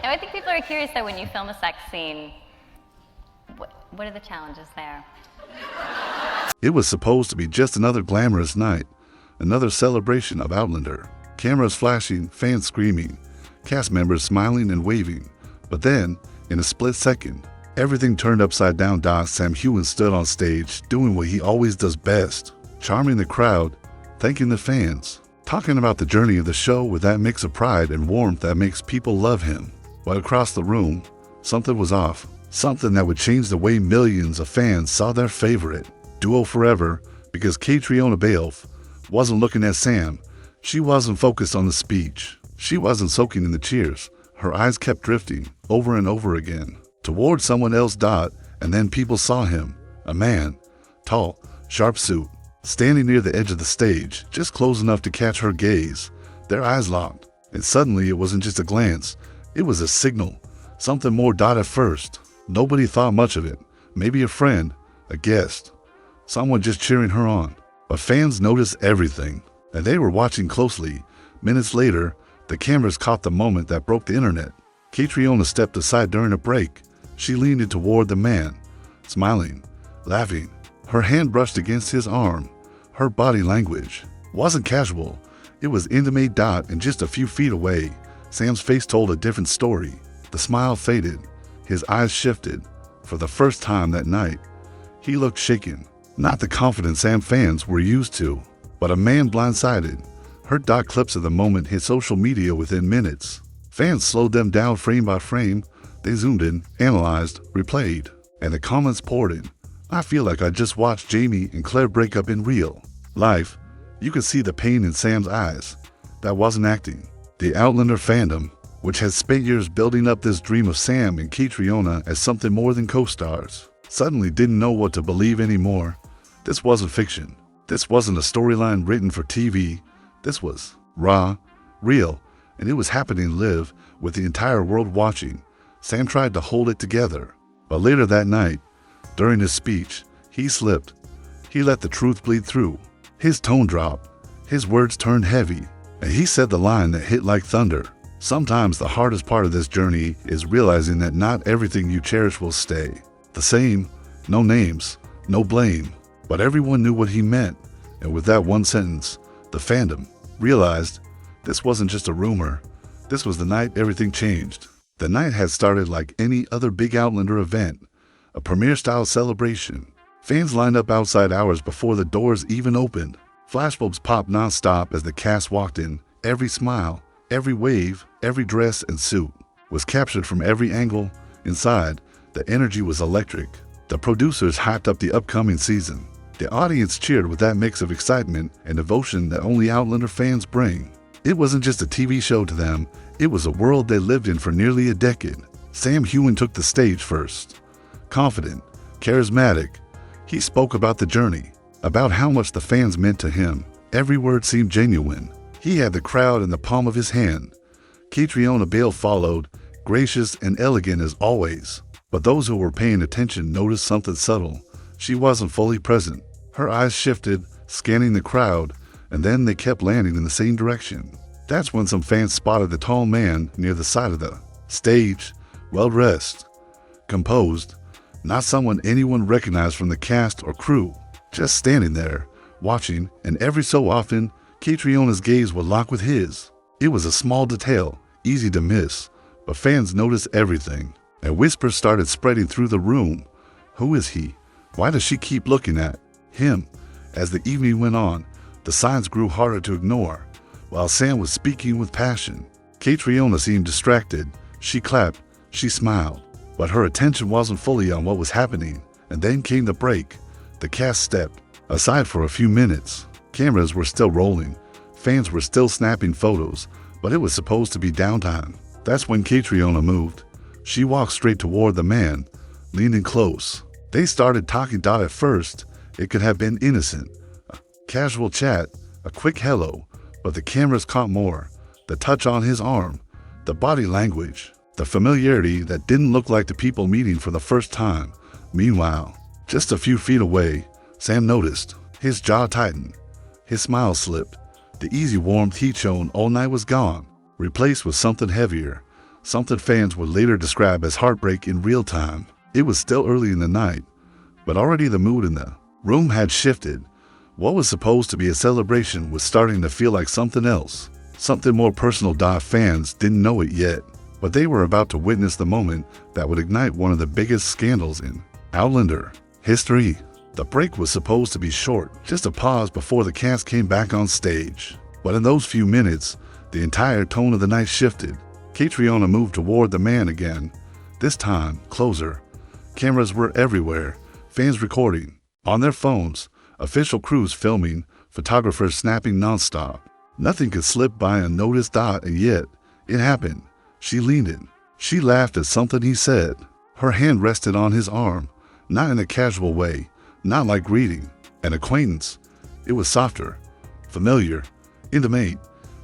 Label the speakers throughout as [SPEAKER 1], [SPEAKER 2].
[SPEAKER 1] Now, I think people are curious though, when you film a sex scene, what are the challenges there?
[SPEAKER 2] It was supposed to be just another glamorous night, another celebration of Outlander. Cameras flashing, fans screaming, cast members smiling and waving. But then, in a split second, everything turned upside down. Sam Heughan stood on stage, doing what he always does best, charming the crowd, thanking the fans, talking about the journey of the show with that mix of pride and warmth that makes people love him. But across the room, something was off, something that would change the way millions of fans saw their favorite duo forever, because Caitriona Balfe wasn't looking at Sam. She wasn't focused on the speech. She wasn't soaking in the cheers. Her eyes kept drifting over and over again towards someone else. And then people saw him, a man, tall, sharp suit, standing near the edge of the stage, just close enough to catch her gaze. Their eyes locked, and suddenly it wasn't just a glance, it was a signal, something more. At first, nobody thought much of it. Maybe a friend, a guest, someone just cheering her on. But fans noticed everything, and they were watching closely. Minutes later, the cameras caught the moment that broke the internet. Caitriona stepped aside during a break. She leaned in toward the man, smiling, laughing. Her hand brushed against his arm. Her body language wasn't casual, it was intimate. And just a few feet away, Sam's face told a different story. The smile faded, his eyes shifted. For the first time that night, he looked shaken. Not the confident Sam fans were used to, but a man blindsided. Her clips of the moment hit social media within minutes. Fans slowed them down frame by frame. They zoomed in, analyzed, replayed, and the comments poured in. I feel like I just watched Jamie and Claire break up in real life. You could see the pain in Sam's eyes. That wasn't acting. The Outlander fandom, which had spent years building up this dream of Sam and Caitriona as something more than co-stars, suddenly didn't know what to believe anymore. This wasn't fiction. This wasn't a storyline written for TV. This was raw, real, and it was happening live with the entire world watching. Sam tried to hold it together, but later that night, during his speech, he slipped. He let the truth bleed through. His tone dropped, his words turned heavy, and he said the line that hit like thunder. Sometimes the hardest part of this journey is realizing that not everything you cherish will stay the same. No names, no blame, but everyone knew what he meant. And with that one sentence, the fandom realized this wasn't just a rumor. This was the night everything changed. The night had started like any other big Outlander event, a premiere-style celebration. Fans lined up outside hours before the doors even opened. Flashbulbs popped non-stop as the cast walked in. Every smile, every wave, every dress and suit was captured from every angle. Inside, the energy was electric. The producers hyped up the upcoming season. The audience cheered with that mix of excitement and devotion that only Outlander fans bring. It wasn't just a TV show to them, it was a world they lived in for nearly a decade. Sam Heughan took the stage first. Confident, charismatic, he spoke about the journey, about how much the fans meant to him. Every word seemed genuine. He had the crowd in the palm of his hand. Caitriona Balfe followed, gracious and elegant as always. But those who were paying attention noticed something subtle. She wasn't fully present. Her eyes shifted, scanning the crowd, and then they kept landing in the same direction. That's when some fans spotted the tall man near the side of the stage, well-dressed, composed, not someone anyone recognized from the cast or crew, just standing there, watching, and every so often, Caitriona's gaze would lock with his. It was a small detail, easy to miss, but fans noticed everything, and whispers started spreading through the room. Who is he? Why does she keep looking at him? As the evening went on, the signs grew harder to ignore. While Sam was speaking with passion, Caitriona seemed distracted. She clapped, she smiled, but her attention wasn't fully on what was happening. And then came the break. The cast stepped aside for a few minutes. Cameras were still rolling. Fans were still snapping photos, but it was supposed to be downtime. That's when Caitriona moved. She walked straight toward the man, leaning close. They started talking. At first, it could have been innocent, a casual chat, a quick hello, but the cameras caught more. The touch on his arm, the body language, the familiarity that didn't look like the people meeting for the first time. Meanwhile, just a few feet away, Sam noticed. His jaw tightened. His smile slipped. The easy warmth he'd shown all night was gone, replaced with something heavier, something fans would later describe as heartbreak in real time. It was still early in the night, but already the mood in the room had shifted. What was supposed to be a celebration was starting to feel like something else, something more personal. Fans didn't know it yet, but they were about to witness the moment that would ignite one of the biggest scandals in Outlander history. The break was supposed to be short, just a pause before the cast came back on stage. But in those few minutes, the entire tone of the night shifted. Caitriona moved toward the man again, this time closer. Cameras were everywhere, fans recording, on their phones, official crews filming, photographers snapping nonstop. Nothing could slip by unnoticed, and yet, it happened. She leaned in. She laughed at something he said. Her hand rested on his arm, not in a casual way, not like greeting an acquaintance. It was softer, familiar, intimate.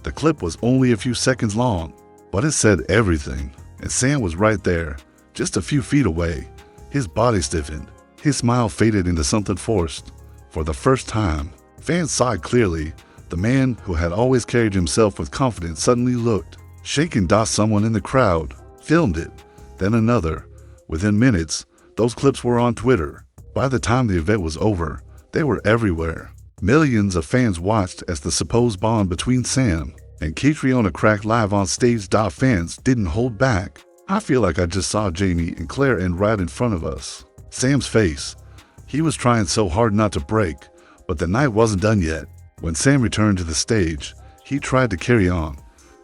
[SPEAKER 2] The clip was only a few seconds long, but it said everything. And Sam was right there, just a few feet away. His body stiffened. His smile faded into something forced. For the first time, fans saw it clearly. The man who had always carried himself with confidence suddenly looked shaken. Someone in the crowd filmed it, then another. Within minutes, those clips were on Twitter. By the time the event was over, they were everywhere. Millions of fans watched as the supposed bond between Sam and Caitriona cracked live on stage. Fans didn't hold back. I feel like I just saw Jamie and Claire end right in front of us. Sam's face. He was trying so hard not to break, but the night wasn't done yet. When Sam returned to the stage, he tried to carry on.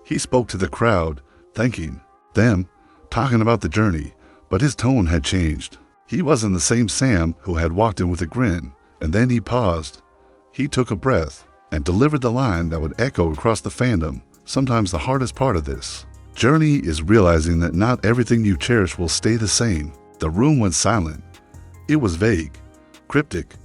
[SPEAKER 2] He spoke to the crowd, thanking them, talking about the journey, but his tone had changed. He wasn't the same Sam who had walked in with a grin, and then he paused. He took a breath and delivered the line that would echo across the fandom. Sometimes the hardest part of this journey is realizing that not everything you cherish will stay the same. The room went silent. It was vague, cryptic.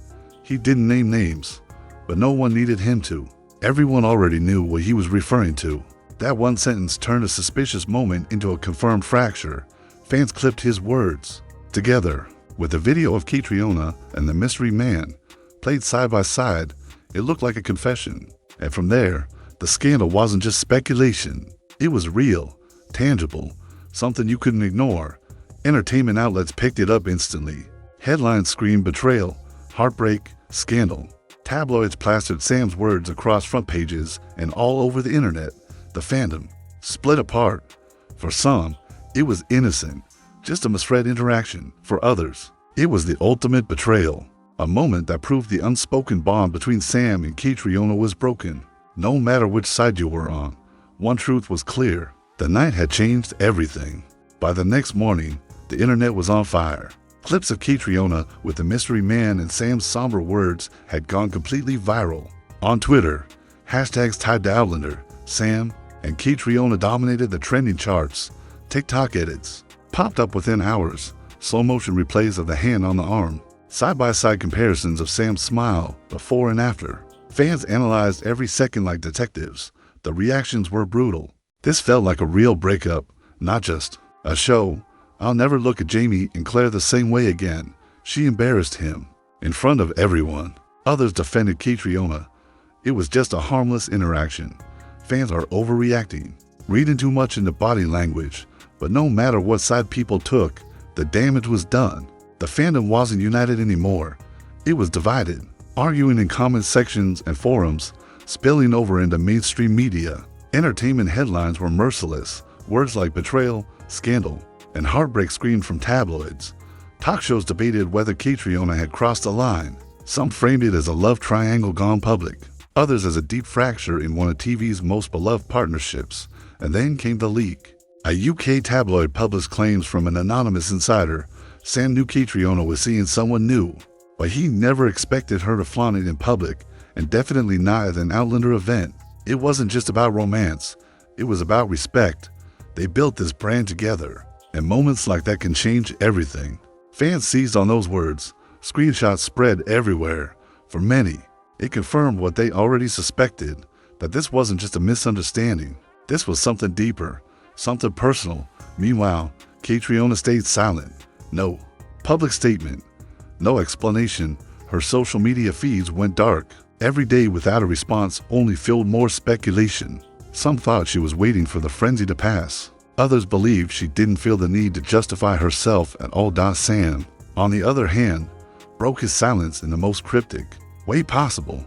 [SPEAKER 2] He didn't name names, but no one needed him to. Everyone already knew what he was referring to. That one sentence turned a suspicious moment into a confirmed fracture. Fans clipped his words together with a video of Caitriona and the mystery man played side by side. It looked like a confession. And from there, the scandal wasn't just speculation. It was real, tangible, something you couldn't ignore. Entertainment outlets picked it up instantly. Headlines screamed betrayal, heartbreak, scandal. Tabloids plastered Sam's words across front pages and all over the internet. The fandom split apart. For some, it was innocent, just a misread interaction. For others, it was the ultimate betrayal, a moment that proved the unspoken bond between Sam and Caitriona was broken. No matter which side you were on, one truth was clear: the night had changed everything. By the next morning, the internet was on fire. Clips of Caitriona with the mystery man and Sam's somber words had gone completely viral. On Twitter, hashtags tied to Outlander, Sam, and Caitriona dominated the trending charts. TikTok edits popped up within hours, slow-motion replays of the hand on the arm, side-by-side comparisons of Sam's smile before and after. Fans analyzed every second like detectives. The reactions were brutal. This felt like a real breakup, not just a show. I'll never look at Jamie and Claire the same way again. She embarrassed him in front of everyone. Others defended Caitriona. It was just a harmless interaction. Fans are overreacting, reading too much into body language. But no matter what side people took, the damage was done. The fandom wasn't united anymore. It was divided, arguing in comment sections and forums, spilling over into mainstream media. Entertainment headlines were merciless. Words like betrayal, scandal, and heartbreak screamed from tabloids. Talk shows debated whether Caitriona had crossed the line. Some framed it as a love triangle gone public, others as a deep fracture in one of TV's most beloved partnerships. And then came the leak. A UK tabloid published claims from an anonymous insider. Sam knew Caitriona was seeing someone new, but he never expected her to flaunt it in public, and definitely not at an Outlander event. It wasn't just about romance, it was about respect. They built this brand together, and moments like that can change everything. Fans seized on those words. Screenshots spread everywhere. For many, it confirmed what they already suspected, that this wasn't just a misunderstanding. This was something deeper, something personal. Meanwhile, Caitriona stayed silent. No public statement, no explanation. Her social media feeds went dark. Every day without a response only fueled more speculation. Some thought she was waiting for the frenzy to pass. Others believed she didn't feel the need to justify herself at all. Sam, on the other hand, broke his silence in the most cryptic way possible.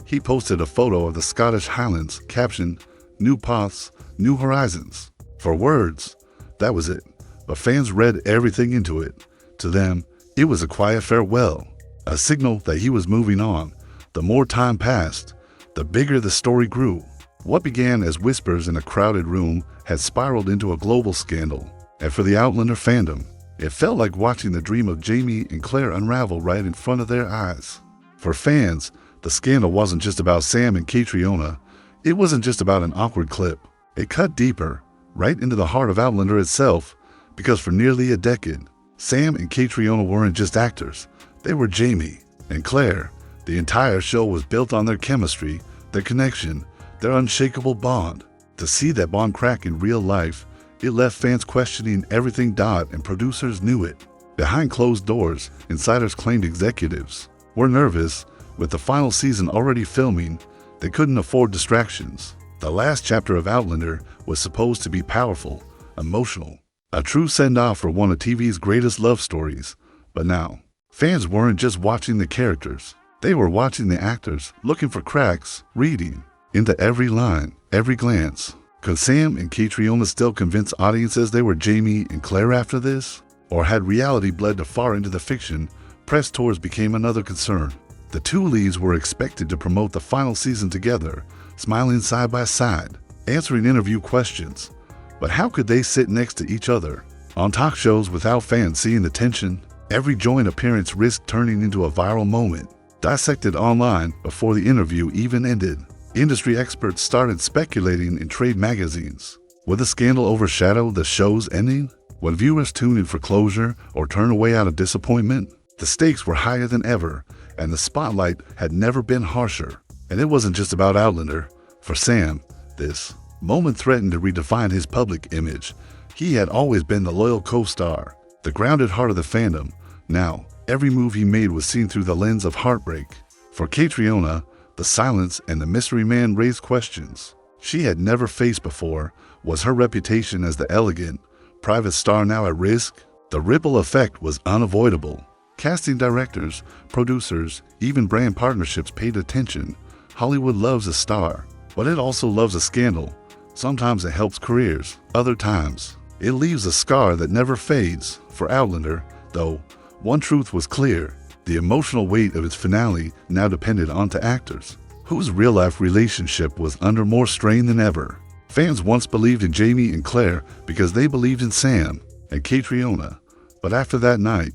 [SPEAKER 2] He posted a photo of the Scottish Highlands captioned, "New paths, new horizons." For words, that was it, but fans read everything into it. To them, it was a quiet farewell, a signal that he was moving on. The more time passed, the bigger the story grew. What began as whispers in a crowded room had spiraled into a global scandal, and for the Outlander fandom, it felt like watching the dream of Jamie and Claire unravel right in front of their eyes. For fans, the scandal wasn't just about Sam and Caitriona. It wasn't just about an awkward clip. It cut deeper, right into the heart of Outlander itself, because for nearly a decade, Sam and Caitriona weren't just actors. They were Jamie and Claire. The entire show was built on their chemistry, their connection, their unshakable bond. To see that bond crack in real life, it left fans questioning everything. And producers knew it. Behind closed doors, insiders claimed executives were nervous. With the final season already filming, they couldn't afford distractions. The last chapter of Outlander was supposed to be powerful, emotional, a true send-off for one of TV's greatest love stories. But now, fans weren't just watching the characters. They were watching the actors, looking for cracks, reading into every line, every glance. Could Sam and Caitriona still convince audiences they were Jamie and Claire after this? Or had reality bled too far into the fiction? Press tours became another concern. The two leads were expected to promote the final season together, smiling side by side, answering interview questions. But how could they sit next to each other on talk shows without fans seeing the tension? Every joint appearance risked turning into a viral moment, dissected online before the interview even ended. Industry experts started speculating in trade magazines. Would the scandal overshadow the show's ending? Would viewers tune in for closure or turn away out of disappointment? The stakes were higher than ever, and the spotlight had never been harsher. And it wasn't just about Outlander. For Sam, this moment threatened to redefine his public image. He had always been the loyal co-star, the grounded heart of the fandom. Now, every move he made was seen through the lens of heartbreak. For Caitriona, the silence and the mystery man raised questions she had never faced before. Was her reputation as the elegant, private star now at risk? The ripple effect was unavoidable. Casting directors, producers, even brand partnerships paid attention. Hollywood loves a star, but it also loves a scandal. Sometimes it helps careers, other times it leaves a scar that never fades. For Outlander, though, one truth was clear. The emotional weight of its finale now depended onto actors, whose real-life relationship was under more strain than ever. Fans once believed in Jamie and Claire because they believed in Sam and Caitriona, but after that night,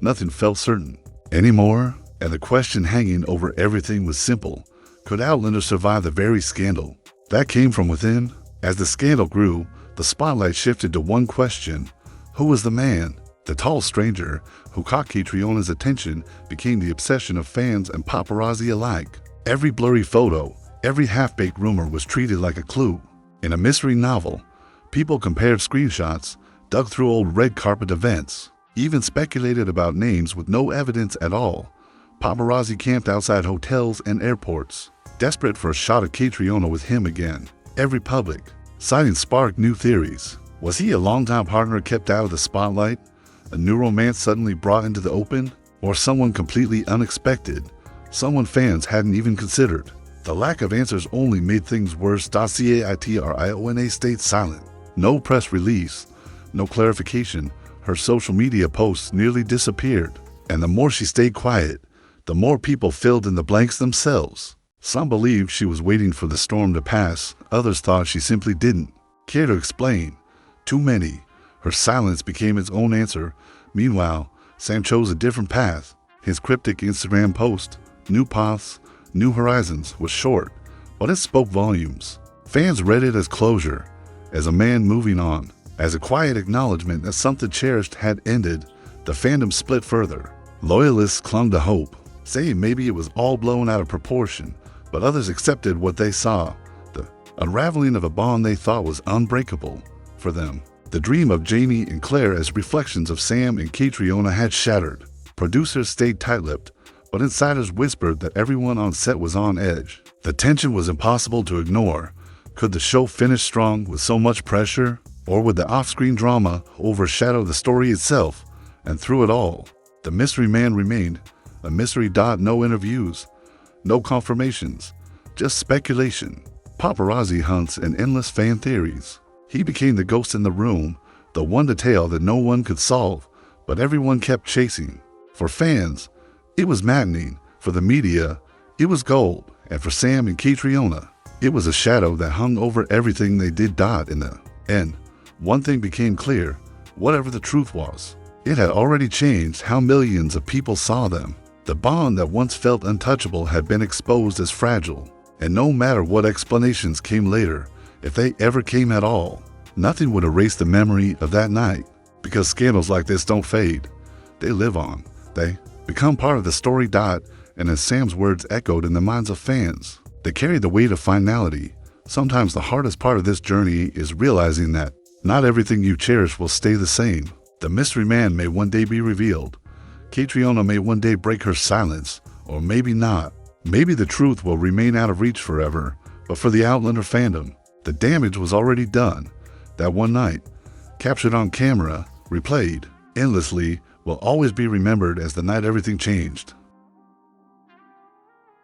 [SPEAKER 2] nothing felt certain anymore, and the question hanging over everything was simple. Could Outlander survive the very scandal that came from within? As the scandal grew, the spotlight shifted to one question: who was the man? The tall stranger who caught Caitriona's attention became the obsession of fans and paparazzi alike. Every blurry photo, every half-baked rumor was treated like a clue. In a mystery novel, people compared screenshots, dug through old red carpet events, even speculated about names with no evidence at all. Paparazzi camped outside hotels and airports, desperate for a shot of Caitriona with him again. Every public sighting sparked new theories. Was he a longtime partner kept out of the spotlight? A new romance suddenly brought into the open? Or someone completely unexpected? Someone fans hadn't even considered? The lack of answers only made things worse. Caitriona stayed silent. No press release, no clarification. Her social media posts nearly disappeared. And the more she stayed quiet, the more people filled in the blanks themselves. Some believed she was waiting for the storm to pass. Others thought she simply didn't care to explain. Too many. Her silence became its own answer. Meanwhile, Sam chose a different path. His cryptic Instagram post, "New paths, new horizons," was short, but it spoke volumes. Fans read it as closure, as a man moving on, as a quiet acknowledgement that something cherished had ended. The fandom split further. Loyalists clung to hope, saying maybe it was all blown out of proportion, but others accepted what they saw, the unraveling of a bond they thought was unbreakable. For them, the dream of Jamie and Claire as reflections of Sam and Caitriona had shattered. Producers stayed tight-lipped, but insiders whispered that everyone on set was on edge. The tension was impossible to ignore. Could the show finish strong with so much pressure? Or would the off-screen drama overshadow the story itself? And through it all, the mystery man remained a mystery. No interviews, no confirmations, just speculation, paparazzi hunts, and endless fan theories. He became the ghost in the room, the one detail that no one could solve, but everyone kept chasing. For fans, it was maddening. For the media, it was gold. And for Sam and Caitriona, it was a shadow that hung over everything they did. In the end, one thing became clear: whatever the truth was, it had already changed how millions of people saw them. The bond that once felt untouchable had been exposed as fragile. And no matter what explanations came later, if they ever came at all, nothing would erase the memory of that night. Because scandals like this don't fade. They live on. They become part of the story. And as Sam's words echoed in the minds of fans, they carry the weight of finality. Sometimes the hardest part of this journey is realizing that not everything you cherish will stay the same. The mystery man may one day be revealed. Caitriona may one day break her silence, or maybe not. Maybe the truth will remain out of reach forever. But for the Outlander fandom, the damage was already done. That one night, captured on camera, replayed endlessly, will always be remembered as the night everything changed.